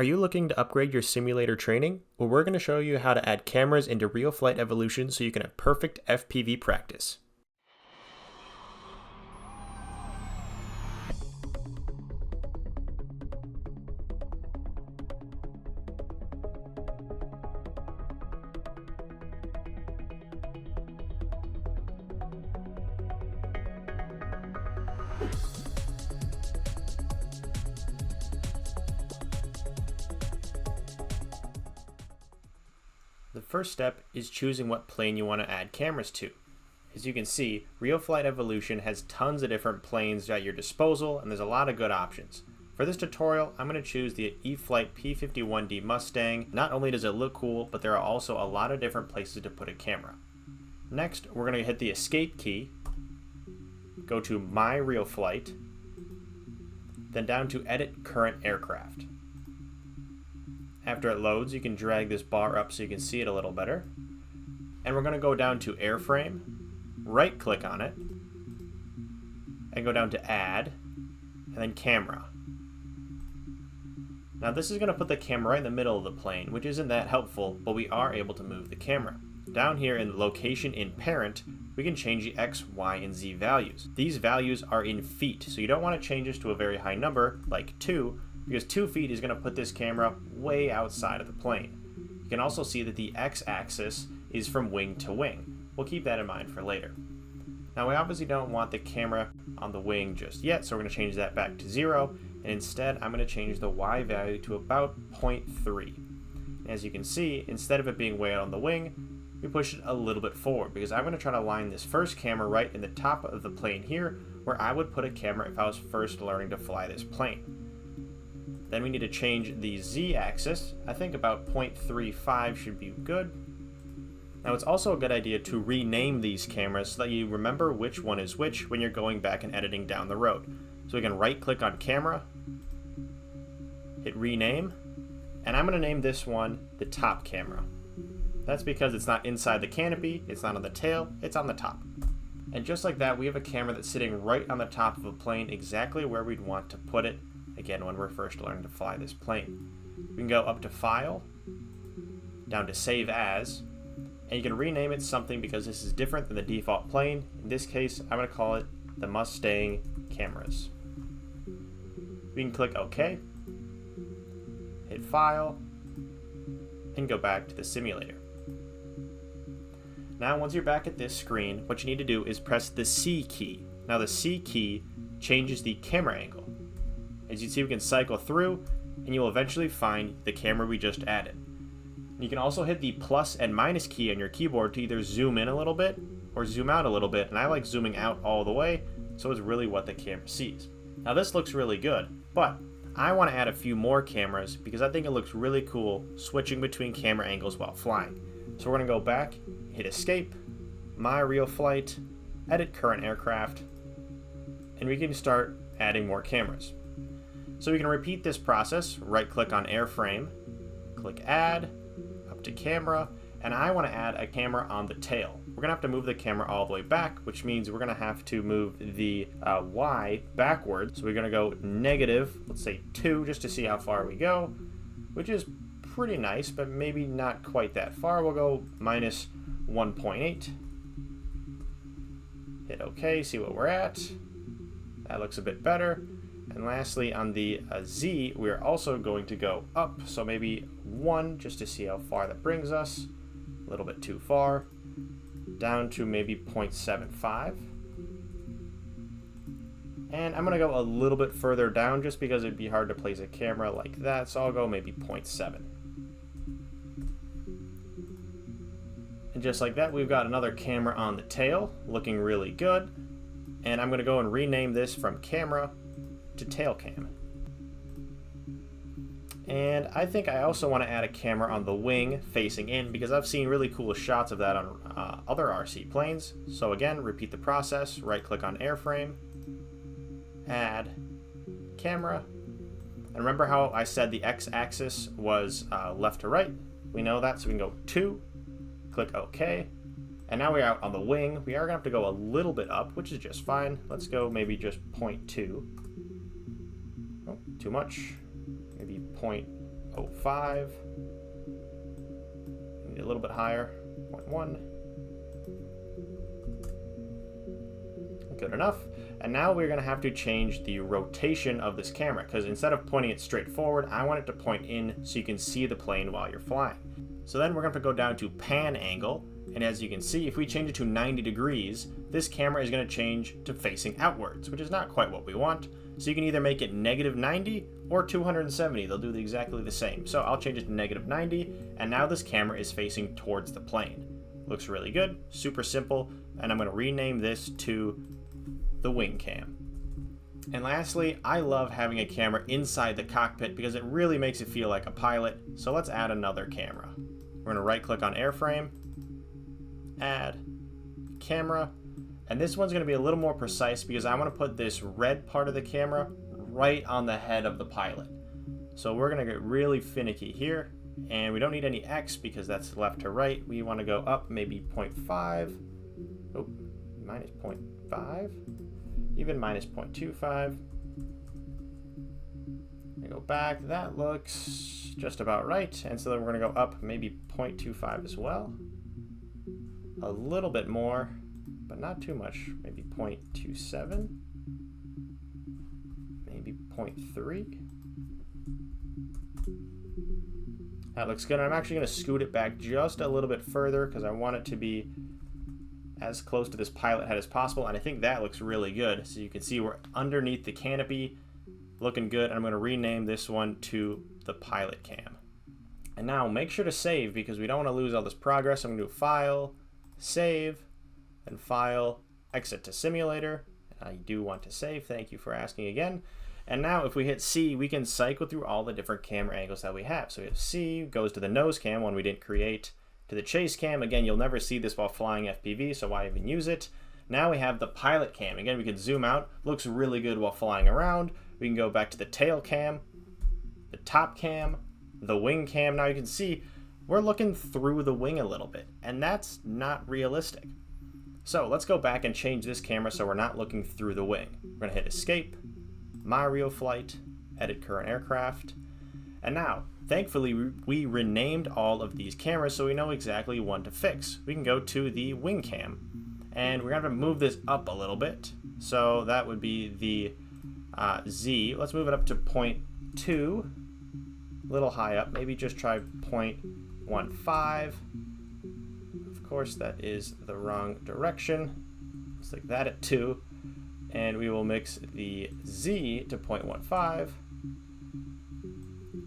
Are you looking to upgrade your simulator training? Well, we're going to show you how to add cameras into RealFlight Evolution so you can have perfect FPV practice. The first step is choosing what plane you want to add cameras to. As you can see, RealFlight Evolution has tons of different planes at your disposal, and there's a lot of good options. For this tutorial, I'm going to choose the E-flite P51D Mustang. Not only does it look cool, but there are also a lot of different places to put a camera. Next, we're going to hit the escape key, go to My RealFlight, then down to Edit Current Aircraft. After it loads, you can drag this bar up so you can see it a little better. And we're going to go down to Airframe, right click on it, and go down to Add, and then Camera. Now this is going to put the camera right in the middle of the plane, which isn't that helpful, but we are able to move the camera. Down here in Location in Parent, we can change the X, Y, and Z values. These values are in feet, so you don't want to change this to a very high number, like 2, because 2 feet is going to put this camera way outside of the plane. You can also see that the x-axis is from wing to wing. We'll keep that in mind for later. Now we obviously don't want the camera on the wing just yet, so we're going to change that back to 0, and instead I'm going to change the y value to about 0.3. As you can see, instead of it being way out on the wing, we push it a little bit forward, because I'm going to try to line this first camera right in the top of the plane here, where I would put a camera if I was first learning to fly this plane. Then we need to change the z-axis. I think about 0.35 should be good. Now it's also a good idea to rename these cameras so that you remember which one is which when you're going back and editing down the road. So we can right click on camera, hit rename, and I'm going to name this one the top camera. That's because it's not inside the canopy, it's not on the tail, it's on the top. And just like that, we have a camera that's sitting right on the top of a plane, exactly where we'd want to put it. Again, when we're first learning to fly this plane. We can go up to File, down to Save As, and you can rename it something because this is different than the default plane. In this case, I'm going to call it the Mustang Cameras. We can click OK, hit File, and go back to the simulator. Now, once you're back at this screen, what you need to do is press the C key. Now, the C key changes the camera angle. As you can see, we can cycle through, and you'll eventually find the camera we just added. You can also hit the plus and minus key on your keyboard to either zoom in a little bit or zoom out a little bit, and I like zooming out all the way, so it's really what the camera sees. Now this looks really good, but I want to add a few more cameras because I think it looks really cool switching between camera angles while flying. So we're going to go back, hit Escape, My RealFlight, Edit Current Aircraft, and we can start adding more cameras. So we can repeat this process, right click on Airframe, click Add, up to Camera, and I want to add a camera on the tail. We're going to have to move the camera all the way back, which means we're going to have to move the Y backwards. So we're going to go negative, let's say 2, just to see how far we go, which is pretty nice, but maybe not quite that far. We'll go minus 1.8. Hit OK, see what we're at. That looks a bit better. And lastly, on the Z, we're also going to go up, so maybe 1, just to see how far that brings us. A little bit too far. Down to maybe 0.75. And I'm going to go a little bit further down, just because it'd be hard to place a camera like that, so I'll go maybe 0.7. And just like that, we've got another camera on the tail, looking really good. And I'm going to go and rename this from Camera to Tail Cam. And I think I also want to add a camera on the wing facing in because I've seen really cool shots of that on other RC planes. So again, repeat the process, right click on Airframe, Add, Camera, and remember how I said the x-axis was left to right? We know that, so we can go 2, click OK, and now we're out on the wing. We are going to have to go a little bit up, which is just fine. Let's go maybe just 0.2. Oh, too much. Maybe 0.1. 0.05. Need a little bit higher, 0.1. Good enough. And now we're going to have to change the rotation of this camera, because instead of pointing it straight forward, I want it to point in so you can see the plane while you're flying. So then we're going to go down to pan angle, and as you can see, if we change it to 90 degrees, this camera is going to change to facing outwards, which is not quite what we want. So you can either make it -90 or 270. They'll do exactly the same. So I'll change it to -90, and now this camera is facing towards the plane. Looks really good, super simple, and I'm going to rename this to the wing cam. And lastly, I love having a camera inside the cockpit because it really makes it feel like a pilot. So let's add another camera. We're going to right click on airframe, add camera, and this one's going to be a little more precise because I want to put this red part of the camera right on the head of the pilot. So we're going to get really finicky here, and we don't need any X because that's left to right. We want to go up maybe 0.5, oh, minus 0.5, even minus 0.25. I go back, that looks just about right, and so then we're going to go up maybe 0.25 as well. A little bit more, but not too much, maybe 0.27, maybe 0.3. That looks good. I'm actually going to scoot it back just a little bit further because I want it to be as close to this pilot head as possible, and I think that looks really good. So you can see we're underneath the canopy, looking good, and I'm going to rename this one to the pilot cam. And now make sure to save because we don't want to lose all this progress. I'm going to do File, Save, and File, Exit to Simulator. I do want to save, thank you for asking again. And now if we hit C, we can cycle through all the different camera angles that we have. So we have C, goes to the nose cam, one we didn't create, to the chase cam. Again, you'll never see this while flying FPV, so why even use it? Now we have the pilot cam. Again, we can zoom out, looks really good while flying around. We can go back to the tail cam, the top cam, the wing cam. Now you can see we're looking through the wing a little bit, and that's not realistic. So let's go back and change this camera so we're not looking through the wing. We're gonna hit Escape, My RealFlight, Edit Current Aircraft, and now, thankfully, we renamed all of these cameras so we know exactly what to fix. We can go to the wing cam, and we're gonna have to move this up a little bit. So that would be the Z. Let's move it up to 0.2, a little high up, maybe just try 0.15. Of course, that is the wrong direction. Let's like that at 2. And we will mix the Z to 0.15.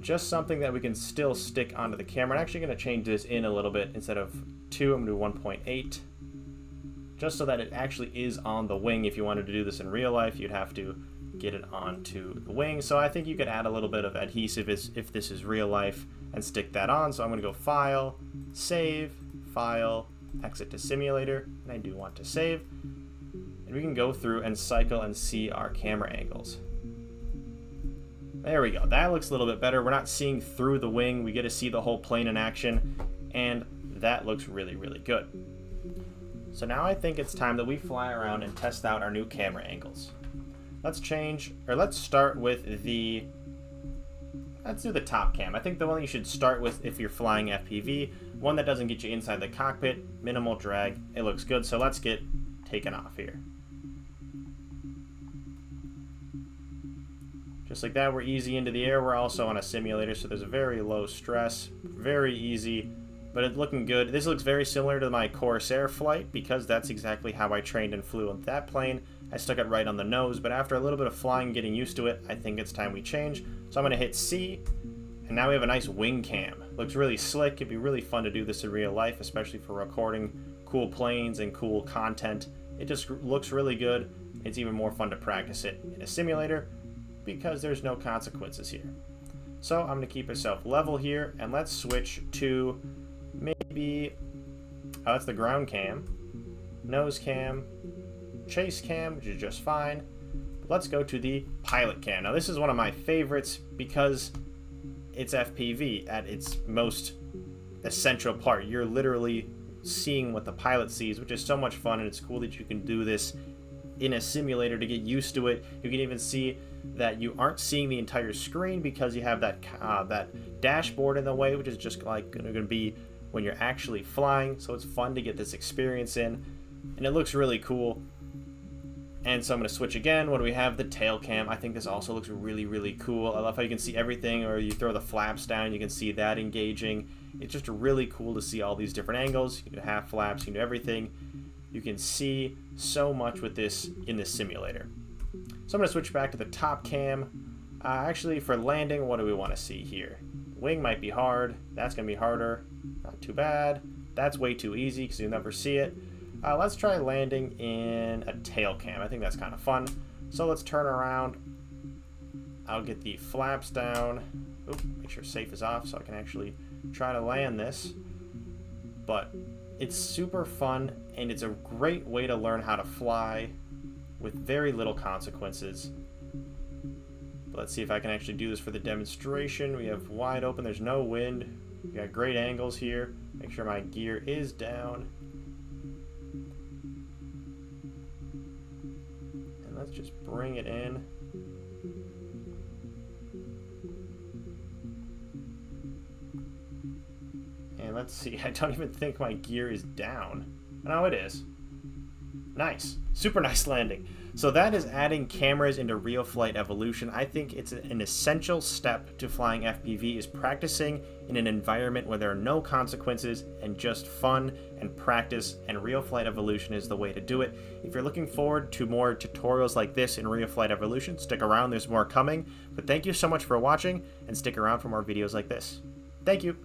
Just something that we can still stick onto the camera. I'm actually going to change this in a little bit. Instead of 2, I'm going to do 1.8. Just so that it actually is on the wing. If you wanted to do this in real life, you'd have to get it onto the wing. So I think you could add a little bit of adhesive if this is real life and stick that on. So I'm going to go File, Save, File, Exit to Simulator, and I do want to save. And we can go through and cycle and see our camera angles. There we go. That looks a little bit better. We're not seeing through the wing. We get to see the whole plane in action, and that looks really, really good. So now I think it's time that we fly around and test out our new camera angles. Let's start with the, let's do the top cam. I think the one you should start with if you're flying FPV, one that doesn't get you inside the cockpit, minimal drag. It looks good, so let's get taken off here. Just like that, we're easy into the air. We're also on a simulator, so there's a very low stress, very easy, but it's looking good. This looks very similar to my Corsair flight because that's exactly how I trained and flew on that plane. I stuck it right on the nose, but after a little bit of flying, getting used to it, I think it's time we change. So I'm gonna hit C, and now we have a nice wing cam. Looks really slick. It'd be really fun to do this in real life, especially for recording cool planes and cool content. It just looks really good. It's even more fun to practice it in a simulator because there's no consequences here. So I'm gonna keep myself level here, and let's switch to maybe, oh, that's the ground cam, nose cam, chase cam, which is just fine. Let's go to the pilot cam. Now this is one of my favorites because it's FPV at its most essential part. You're literally seeing what the pilot sees, which is so much fun, and it's cool that you can do this in a simulator to get used to it. You can even see that you aren't seeing the entire screen because you have that dashboard in the way, which is just like going to be when you're actually flying. So it's fun to get this experience in, and it looks really cool. And so I'm going to switch again. What do we have? The tail cam. I think this also looks really, really cool. I love how you can see everything, or you throw the flaps down, you can see that engaging. It's just really cool to see all these different angles. You can do half flaps, you can do everything. You can see so much with this in this simulator. So I'm going to switch back to the top cam. Actually, for landing, what do we want to see here? Wing might be hard. That's going to be harder. Not too bad. That's way too easy because you'll never see it. Let's try landing in a tail cam. I think that's kind of fun. So let's turn around. I'll get the flaps down. Oop, make sure safe is off so I can actually try to land this. But it's super fun, and it's a great way to learn how to fly with very little consequences. But let's see if I can actually do this for the demonstration. We have wide open. There's no wind. We got great angles here. Make sure my gear is down. Let's just bring it in. And let's see, I don't even think my gear is down. No, it is. Nice. Super nice landing. So that is adding cameras into RealFlight Evolution. I think it's an essential step to flying FPV, is practicing in an environment where there are no consequences and just fun and practice, and RealFlight Evolution is the way to do it. If you're looking forward to more tutorials like this in RealFlight Evolution, stick around, there's more coming. But thank you so much for watching, and stick around for more videos like this. Thank you.